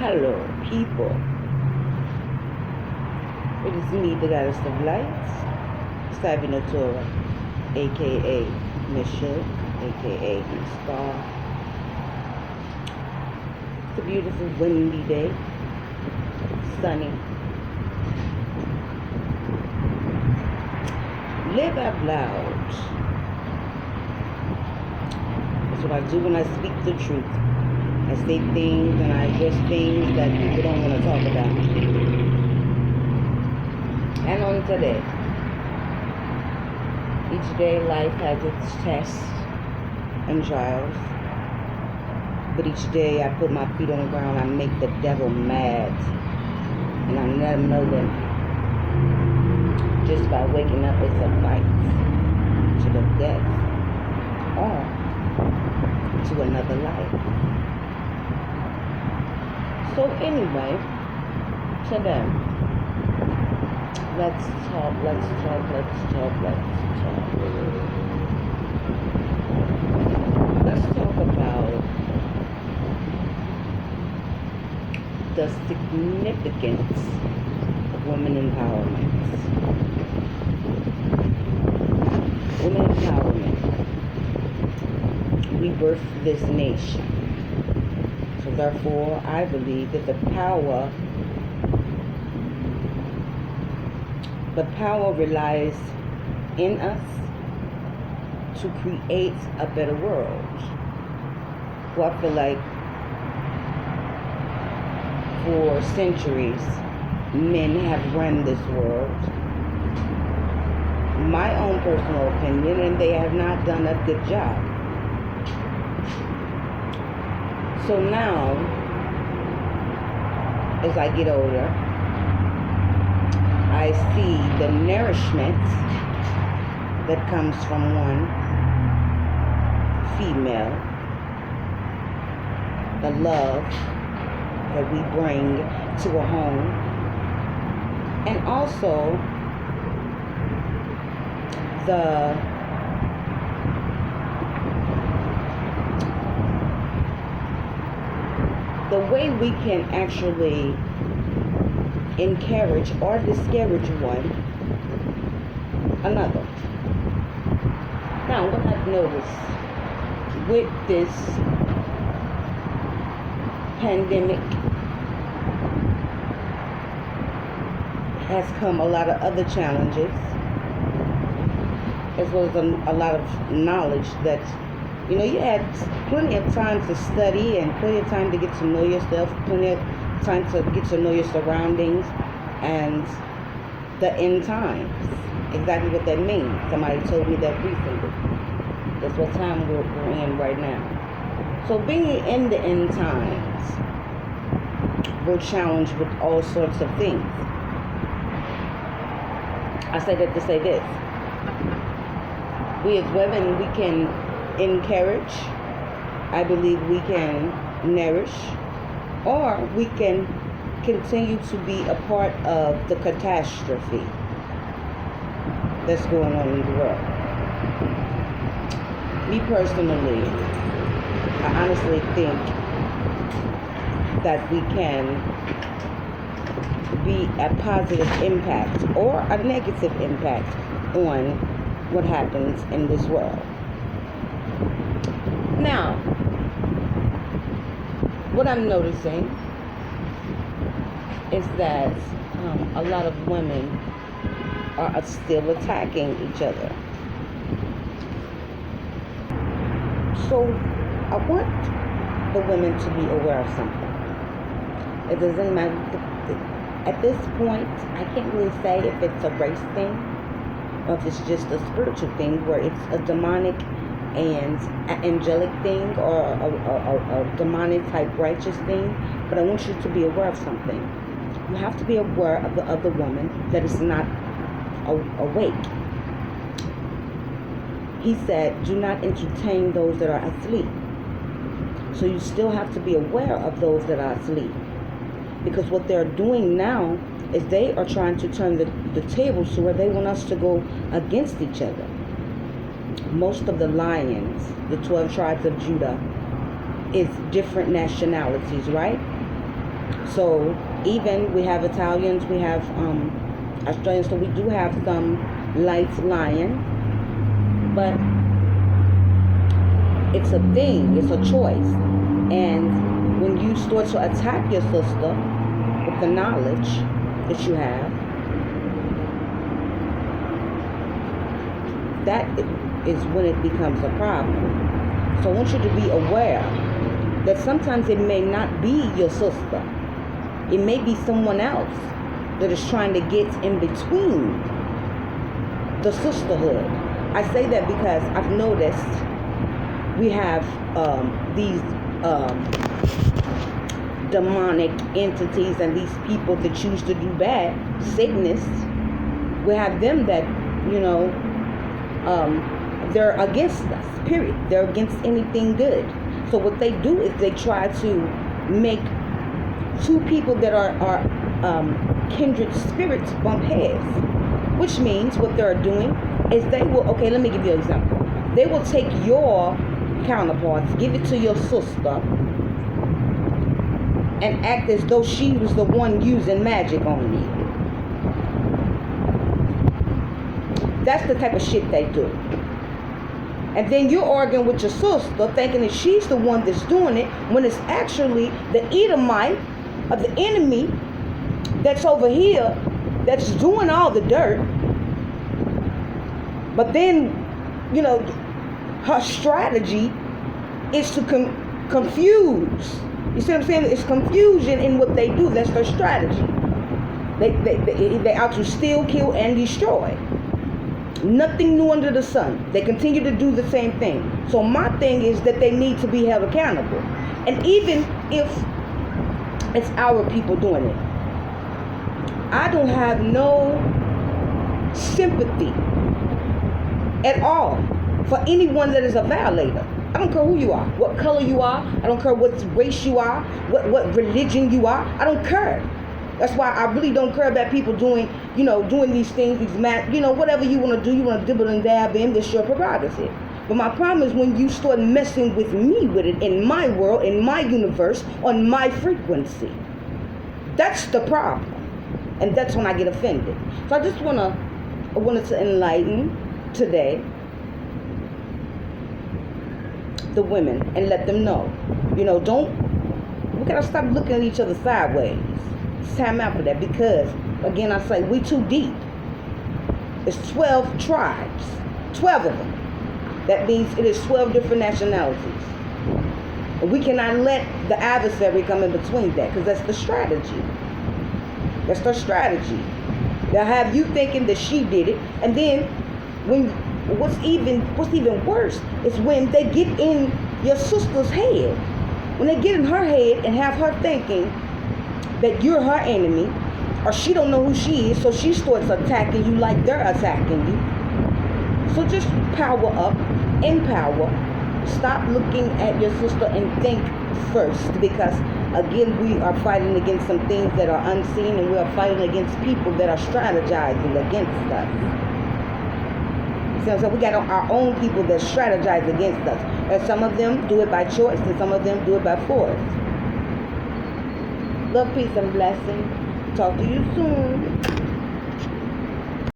Hello, people. It is me, the goddess of lights, Savvy Torah, aka Michelle, aka Star. It's a beautiful windy day, sunny. Live out loud. That's what I do when I speak the truth. I say things and I address things that people don't want to talk about. And on today, each day life has its tests and trials. But each day I put my feet on the ground, I make the devil mad. And I let him know that just by waking up it's a fight to the death or to another life. So anyway, today, let's talk about the significance of women empowerment. Women empowerment. We birthed this nation. So therefore, I believe that the power relies in us to create a better world. Well, I feel like for centuries, men have run this world. My own personal opinion, and they have not done a good job. So now, as I get older, I see the nourishment that comes from one female, the love that we bring to a home, and also the way we can actually encourage or discourage another. Now, what I've noticed with this pandemic has come a lot of other challenges, as well as a lot of knowledge that, you had plenty of time to study and plenty of time to get to know yourself, plenty of time to get to know your surroundings and the end times. Exactly what that means. Somebody told me that recently. That's what time we're in right now. So being in the end times, we're challenged with all sorts of things. I say that to say this. We as women, we can encourage, I believe we can nourish, or we can continue to be a part of the catastrophe that's going on in the world. Me personally, I honestly think that we can be a positive impact or a negative impact on what happens in this world. Now, what I'm noticing is that a lot of women are still attacking each other. So I want the women to be aware of something. It doesn't matter. At this point, I can't really say if it's a race thing or if it's just a spiritual thing where it's a demonic and angelic thing or a demonic type righteous thing. But I want you to be aware of something. You have to be aware of the other woman that is not awake. He said, do not entertain those that are asleep. So you still have to be aware of those that are asleep. Because what they're doing now is they are trying to turn the tables to where they want us to go against each other. Most of the lions, the 12 tribes of Judah, is different nationalities, right? So even we have Italians, we have Australians, so we do have some lights lying, but it's a thing, it's a choice. And when you start to attack your sister with the knowledge that you have, that is when it becomes a problem. So I want you to be aware that sometimes it may not be your sister. It may be someone else that is trying to get in between the sisterhood. I say that because I've noticed we have these demonic entities and these people that choose to do bad, Satanists. We have them that, they're against us, period. They're against anything good. So what they do is they try to make two people that are kindred spirits bump heads, which means what they're doing is they will, okay, let me give you an example. They will take your counterparts, give it to your sister, and act as though she was the one using magic on you. That's the type of shit they do. And then you're arguing with your sister, thinking that she's the one that's doing it, when it's actually the Edomite of the enemy that's over here that's doing all the dirt. But then, her strategy is to confuse. You see what I'm saying? It's confusion in what they do. That's their strategy. They out to steal, kill, and destroy. Nothing new under the sun. They continue to do the same thing. So my thing is that they need to be held accountable. And even if it's our people doing it, I don't have no sympathy at all for anyone that is a violator. I don't care who you are, what color you are. I don't care what race you are, what religion you are. I don't care. That's why I really don't care about people doing these things, these whatever you want to do, you want to dibble and dab in, that's your prerogative. But my problem is when you start messing with me with it in my world, in my universe, on my frequency. That's the problem. And that's when I get offended. So I wanted to enlighten today the women and let them know, we gotta stop looking at each other sideways. It's time out for that, because again, I say we too deep. It's 12 tribes, 12 of them. That means it is 12 different nationalities. And we cannot let the adversary come in between that, because that's the strategy. That's their strategy. They'll have you thinking that she did it, and then what's even worse is when they get in your sister's head. When they get in her head and have her thinking that you're her enemy, or she don't know who she is, so she starts attacking you like they're attacking you. So just power up, empower. Stop looking at your sister and think first, because again, we are fighting against some things that are unseen, and we are fighting against people that are strategizing against us. So we got our own people that strategize against us. And some of them do it by choice, and some of them do it by force. Love, peace, and blessing. Talk to you soon.